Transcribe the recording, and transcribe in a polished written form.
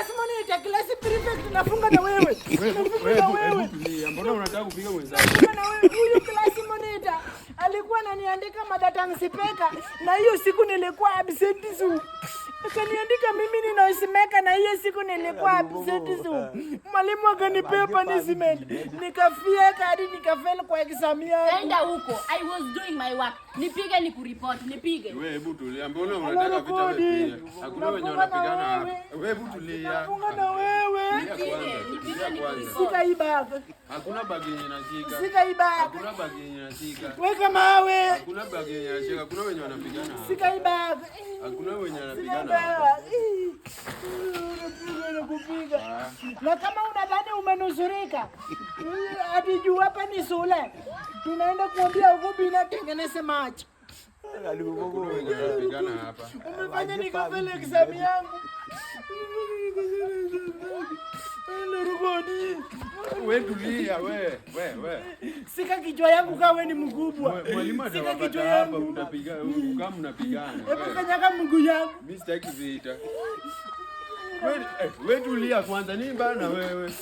class monitor, class prefect nafunga na wewe. Wewe mbona unataka kupiga mwenzako? Na wewe huyu class monitor alikuwa ananiandika madata msipeka na hiyo siku nilikuwa absenteeism. Akaniandika mimi ninaosimeka na hiyo siku nilikuwa absenteeism. Mwalimu akanipea punishment. Nikafika hadi nikafail kwa exam yangu. Enda huko. I was doing my work. Nipige ni kuripoti, nipige. Wewe hebu tulia. Mbona unataka vita vya? Hakuna wenye wanapigana hapa. Wewe hebu tulia. Nafunga na wewe. Nipige ni kuripoti. Sika ibaka. Hakuna bagi yenye nashika. Sika ibaka. Hakuna bagi yenye nashika. Weka mawe. Hakuna bagi yenye nashika. Hakuna wenye wanapigana hapa. Sika ibaka. Hakuna wenye wanapigana hapa. Kupiga. Na kama unadhani umenusurika, hadi juu hapa ni shule. Tunaenda kuambia huko bila tengeneze macho. Hakuna wenye wanapigana hapa. Umefanya nikafeli exam yangu. Wewe tulia wewe. Sika kichwa yangu kawe ni mkubwa. Mwalimu atawapata hapa mtapiga kama mnapigana. Hebu kanyaga mguu yangu. Mimi sitaki vita. Wewe tulia kwanza nini bana wewe?